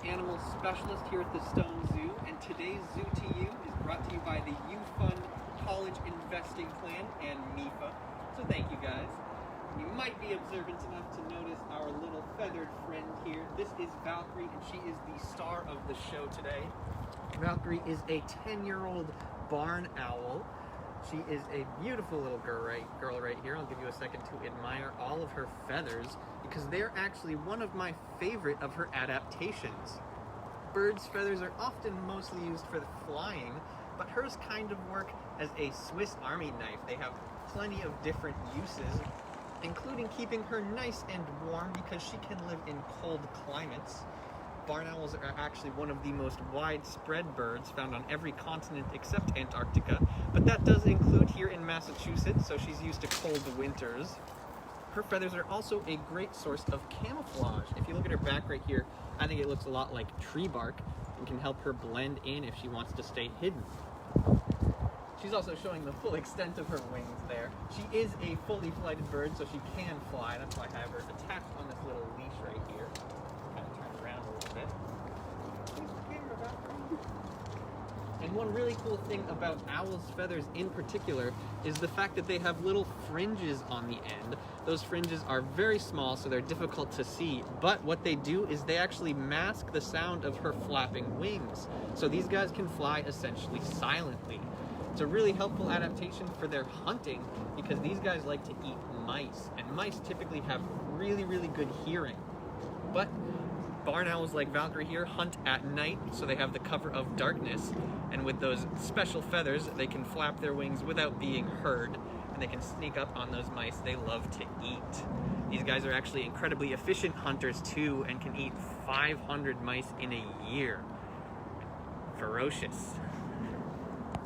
animal specialist here at the Stone Zoo, and today's Zoo to You is brought to you by the U Fund College Investing Plan and MIFA. So thank you guys. You might be observant enough to notice our little feathered friend here. This is Valkyrie, and she is the star of the show today. Valkyrie is a 10-year-old barn owl. She is a beautiful little girl right here. I'll give you a second to admire all of her feathers because they're actually one of my favorite of her adaptations. Birds' feathers are often mostly used for the flying, but hers kind of work as a Swiss Army knife. They have plenty of different uses, including keeping her nice and warm because she can live in cold climates. Barn owls are actually one of the most widespread birds found on every continent except Antarctica, but that does include here in Massachusetts, so she's used to cold winters. Her feathers are also a great source of camouflage. If you look at her back right here, I think it looks a lot like tree bark and can help her blend in if she wants to stay hidden. She's also showing the full extent of her wings there. She is a fully flighted bird, so she can fly. That's why I have her attached on this little leash right here. Kind of turn around a little bit. And one really cool thing about owls' feathers in particular is the fact that they have little fringes on the end. Those fringes are very small, so they're difficult to see, but what they do is they actually mask the sound of her flapping wings. So these guys can fly essentially silently. It's a really helpful adaptation for their hunting because these guys like to eat mice, and mice typically have really, really good hearing. But barn owls like Valkyrie here hunt at night, so they have the cover of darkness, and with those special feathers, they can flap their wings without being heard, and they can sneak up on those mice they love to eat. These guys are actually incredibly efficient hunters too, and can eat 500 mice in a year. Ferocious.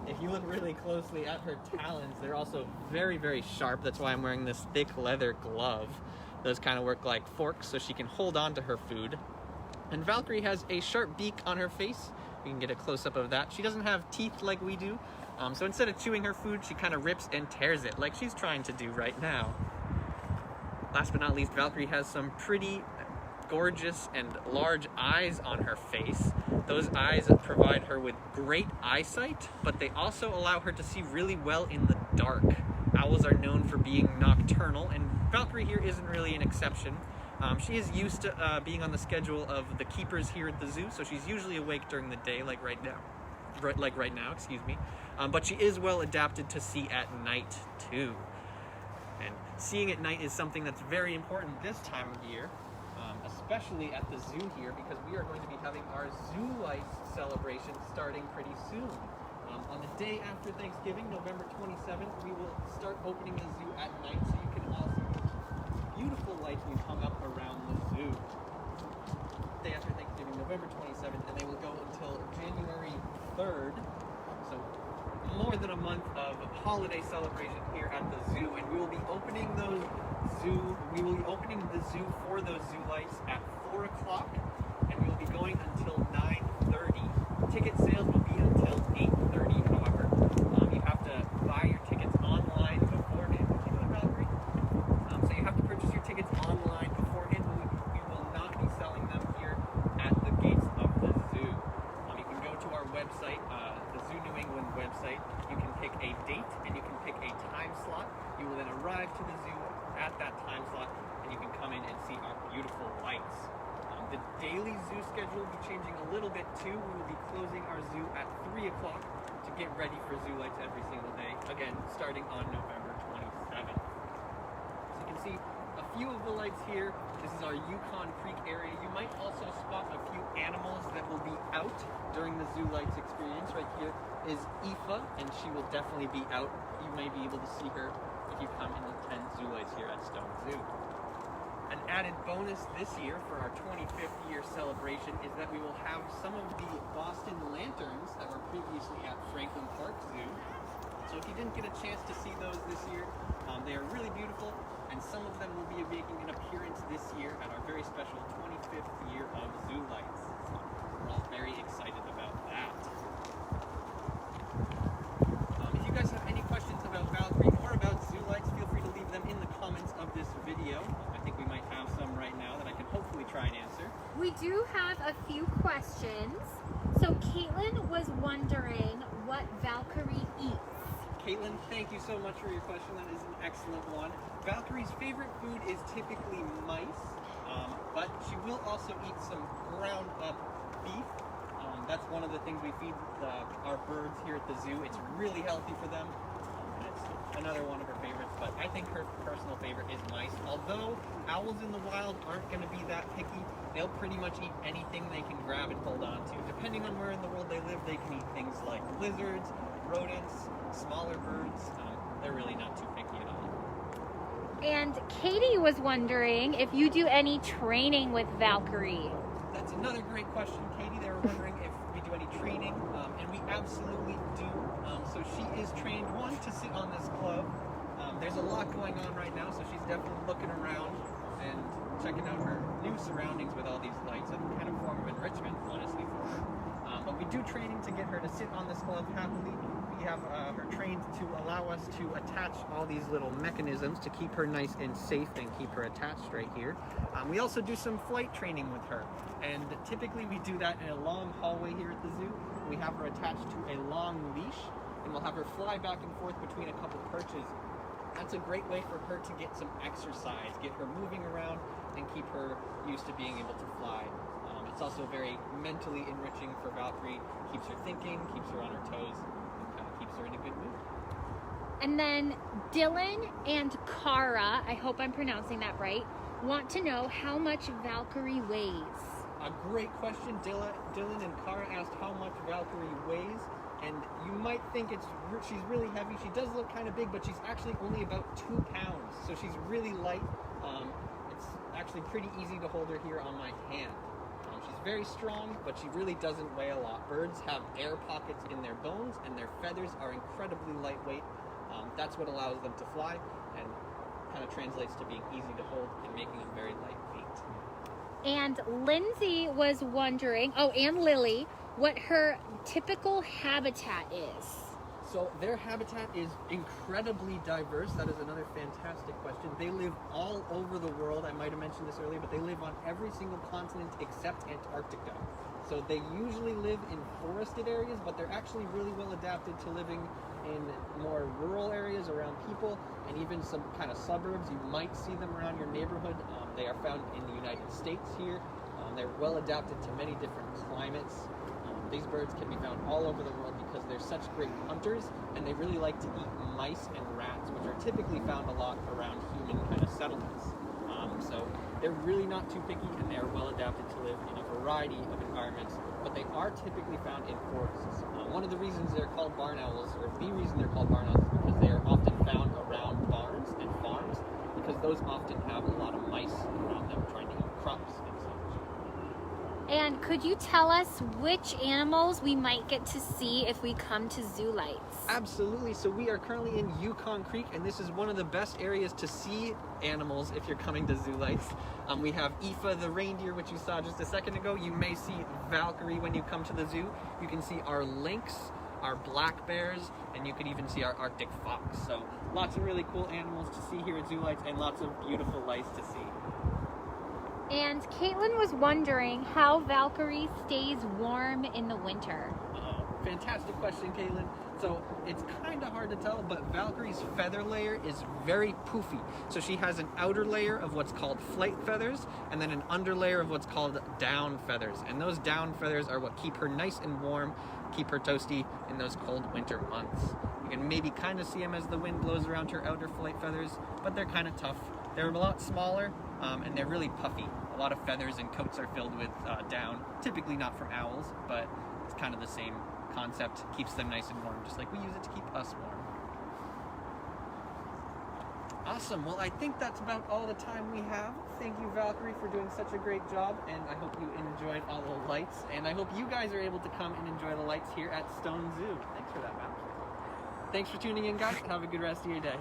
If you look really closely at her talons, they're also very, very sharp. That's why I'm wearing this thick leather glove. Those kind of work like forks, so she can hold on to her food. And Valkyrie has a sharp beak on her face. You can get a close-up of that. She doesn't have teeth like we do, so instead of chewing her food, she kind of rips and tears it, like she's trying to do right now. Last but not least, Valkyrie has some pretty gorgeous and large eyes on her face. Those eyes provide her with great eyesight, but they also allow her to see really well in the dark. Owls are known for being nocturnal, and Valkyrie here isn't really an exception. She is used to being on the schedule of the keepers here at the zoo, so she's usually awake during the day, like right now. But she is well adapted to see at night too. And seeing at night is something that's very important this time of year, especially at the zoo here, because we are going to be having our ZooLights celebration starting pretty soon. On the day after Thanksgiving, November 27th, we will start opening the zoo at night, so you can all see the beautiful lights we've hung up around the zoo. Day after Thanksgiving, November 27th, and they will go until January 3rd. So more than a month of holiday celebration here at the zoo, and we will be opening the zoo for those zoo lights at 4 o'clock, and we will be going until 9:30. Ticket sales will be until 8:30, however. You have to buy your tickets online beforehand. Valkyrie? So you have to purchase your tickets online beforehand. We will not be selling them here at the gates of the zoo. You can go to our website, the Zoo New England website. You can pick a date and you can pick a time slot. You will then arrive to the zoo at that time slot, and you can come in and see our beautiful lights. The daily zoo schedule will be changing a little bit too. We will be closing our zoo at 3 o'clock to get ready for ZooLights every single day, again, starting on November 27th. So you can see a few of the lights here. This is our Yukon Creek area. You might also spot a few animals that will be out during the ZooLights experience. Right here is Aoife, and she will definitely be out. You may be able to see her if you come and attend ZooLights here at Stone Zoo. An added bonus this year for our 25th year celebration is that we will have some of the Boston lanterns that were previously at Franklin Park Zoo. So if you didn't get a chance to see those this year, they are really beautiful, and some of them will be making an appearance this year at our very special 25th year of ZooLights. So we're all very excited about that. If you guys have any questions about Valkyrie or about ZooLights, feel free to leave them in the comments of this video. I think we might have some right now that I can hopefully try and answer. We do have a few questions. So Caitlin was wondering what Valkyrie eats. Caitlin, thank you so much for your question. That is an excellent one. Valkyrie's favorite food is typically mice, but she will also eat some ground up beef. That's one of the things we feed our birds here at the zoo. It's really healthy for them. And it's another one of her favorites, but I think her personal favorite is mice. Although owls in the wild aren't going to be that picky, they'll pretty much eat anything they can grab and hold on to. Depending on where in the world they live, they can eat things like lizards, rodents, smaller birds. They're really not too picky at all. And Katie was wondering if you do any training with Valkyrie. That's another great question, Katie. They were wondering if we do any training, and we absolutely do. So she is trained, one, to sit on this club. There's a lot going on right now, so she's definitely looking around and checking out her new surroundings with all these lights, and kind of form of enrichment, honestly, for her. But we do training to get her to sit on this club happily. We have her trained to allow us to attach all these little mechanisms to keep her nice and safe and keep her attached right here. We also do some flight training with her, and typically we do that in a long hallway here at the zoo. We have her attached to a long leash, and we'll have her fly back and forth between a couple perches. That's a great way for her to get some exercise, get her moving around, and keep her used to being able to fly. It's also very mentally enriching for Valkyrie, keeps her thinking, keeps her on her toes, and kind of keeps her in a good mood. And then Dylan and Kara, I hope I'm pronouncing that right, want to know how much Valkyrie weighs. A great question. Dylan and Kara asked how much Valkyrie weighs, and you might think she's really heavy. She does look kind of big, but she's actually only about 2 pounds, so she's really light. It's actually pretty easy to hold her here on my hand. She's very strong, but she really doesn't weigh a lot. Birds have air pockets in their bones, and their feathers are incredibly lightweight. That's what allows them to fly, and kind of translates to being easy to hold and making them very lightweight. And Lindsay was wondering, and Lily, what her typical habitat is. So their habitat is incredibly diverse. That is another fantastic question. They live all over the world. I might have mentioned this earlier, but they live on every single continent except Antarctica. So they usually live in forested areas, but they're actually really well adapted to living in more rural areas around people, and even some kind of suburbs. You might see them around your neighborhood. They are found in the United States here. They're well adapted to many different climates. These birds can be found all over the world because they're such great hunters, and they really like to eat mice and rats, which are typically found a lot around human kind of settlements. So they're really not too picky, and they are well adapted to live in a variety of environments, but they are typically found in forests. One of the reasons they're called barn owls, or the reason they're called barn owls, is because they are often found around barns and farms, because those often have a lot of mice around them trying to eat crops and such. And could you tell us which animals we might get to see if we come to ZooLights? Absolutely. So we are currently in Yukon Creek, and this is one of the best areas to see animals if you're coming to ZooLights. We have Aoife the reindeer, which you saw just a second ago. You may see Valkyrie when you come to the zoo. You can see our lynx, our black bears, and you can even see our Arctic fox. So lots of really cool animals to see here at ZooLights, and lots of beautiful lights to see. And Caitlin was wondering how Valkyrie stays warm in the winter. Fantastic question, Caitlin. So it's kind of hard to tell, but Valkyrie's feather layer is very poofy. So she has an outer layer of what's called flight feathers, and then an under layer of what's called down feathers. And those down feathers are what keep her nice and warm, keep her toasty in those cold winter months. You can maybe kind of see them as the wind blows around her outer flight feathers, but they're kind of tough. They're a lot smaller, and they're really puffy. A lot of feathers and coats are filled with down, typically not from owls, but it's kind of the same concept. Keeps them nice and warm, just like we use it to keep us warm. Awesome. Well, I think that's about all the time we have. Thank you, Valkyrie, for doing such a great job, and I hope you enjoyed all the lights, and I hope you guys are able to come and enjoy the lights here at Stone Zoo. Thanks for that, Valkyrie. Thanks for tuning in, guys. Have a good rest of your day.